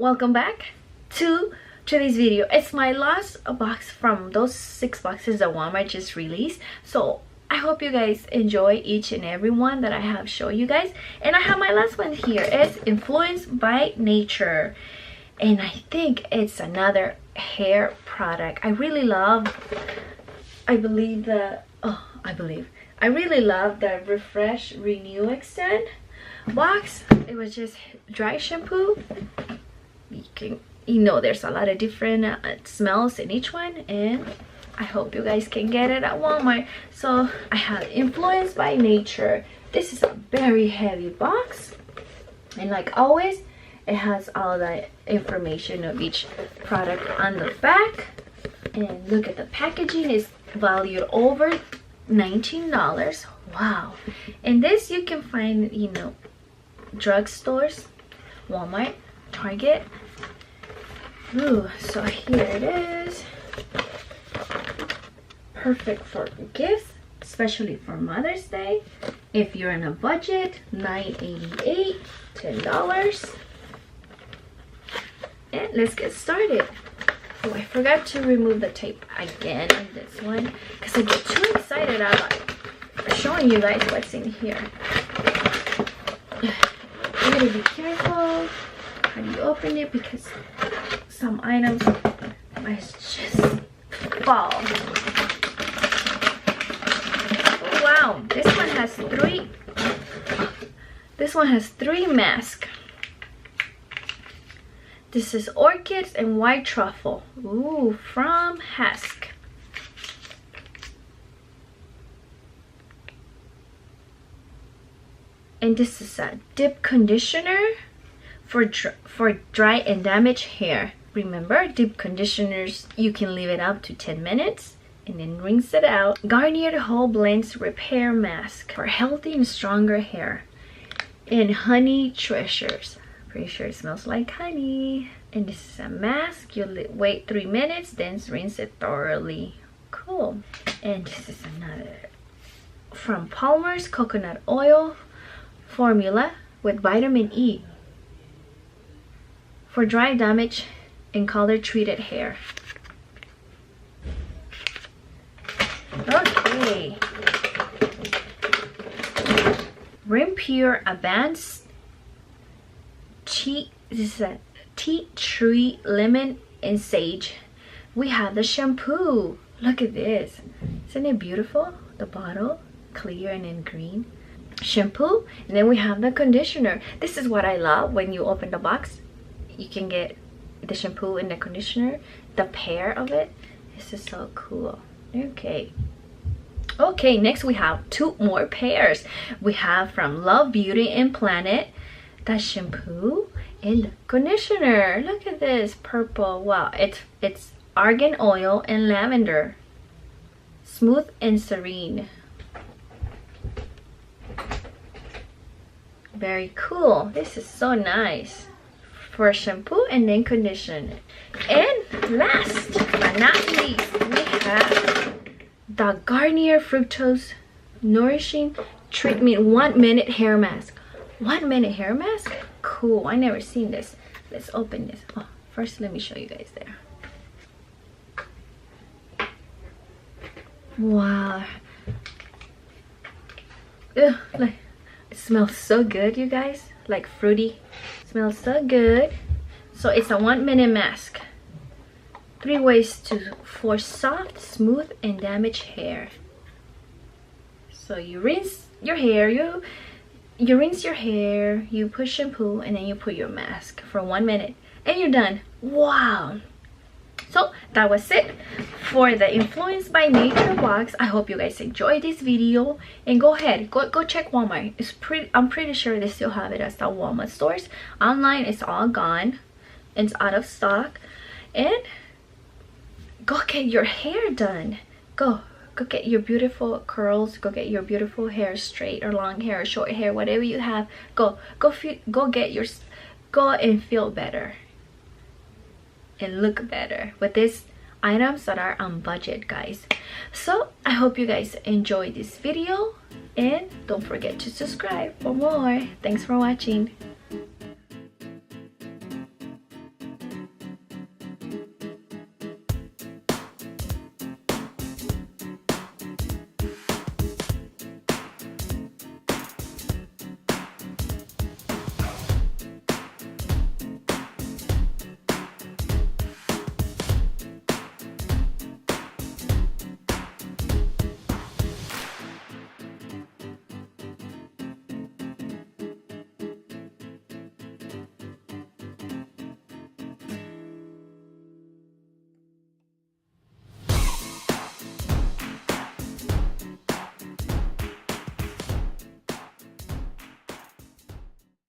welcome back to today's video. It's my last box from those 6 boxes that Walmart just released, so I hope you guys enjoy each and every one that I have shown you guys. And I have my last one here. It's Influenced by Nature, and I think it's another hair product. I really love I really love the Refresh Renew Extend box. It was just dry shampoo. You know there's a lot of different smells in each one, and I hope you guys can get it at Walmart. So I have Influenced by Nature. This is a very heavy box, and like always it has all the information of each product on the back. And look at the packaging, is valued over $19. Wow. And this you can find, you know, drugstores, Walmart, Target. Ooh, so here it is. Perfect for gifts, especially for Mother's Day. If you're on a budget, $9.88, $10. And let's get started. Oh, I forgot to remove the tape again on this one because I get too excited about showing you guys what's in here. You gotta be careful how you open it because some items might just fall. Oh, wow, this one has three masks. This is Orchids and White Truffle. Ooh, from HASK. And this is a dip conditioner for dry and damaged hair. Remember, dip conditioners, you can leave it up to 10 minutes and then rinse it out. Garnier Whole Blends Repair Mask for healthy and stronger hair. And Honey Treasures. Pretty sure it smells like honey. And this is a mask. You wait 3 minutes, then rinse it thoroughly. Cool. And this is another from Palmer's Coconut Oil Formula with vitamin E for dry, damaged, and color treated hair. Okay. Renpure Advanced this is a tea tree, lemon, and sage. We have the shampoo. Look at this. Isn't it beautiful? The bottle, clear and in green. Shampoo, and then we have the conditioner. This is what I love. When you open the box, you can get the shampoo and the conditioner, the pair of it. This is so cool. Okay, next we have 2 more pairs. We have from Love Beauty and Planet the shampoo and the conditioner. Look at this purple. Wow, it's argan oil and lavender. Smooth and serene. Very cool. This is so nice for shampoo and then conditioner. And last but not least, we have the Garnier Fructis Nourishing Treatment 1-minute hair mask. 1-minute hair mask? Cool. I never seen this. Let's open this. Oh, first let me show you guys there. Wow. Ugh, like, it smells so good, you guys. Like fruity. Smells so good. So it's a 1-minute mask. 3 ways for soft, smooth, and damaged hair. So you rinse your hair, you rinse your hair, you put shampoo, and then you put your mask for 1 minute, and you're done. Wow. So that was it for the Influenced by Nature box. I hope you guys enjoyed this video, and go ahead, go check Walmart. I'm pretty sure they still have it at the Walmart stores. Online it's all gone, it's out of stock. And go get your hair done. Go get your beautiful curls, go get your beautiful hair, straight or long hair, short hair, whatever you have. Go and feel better and look better with these items that are on budget, guys. So I hope you guys enjoyed this video, and don't forget to subscribe for more. Thanks for watching.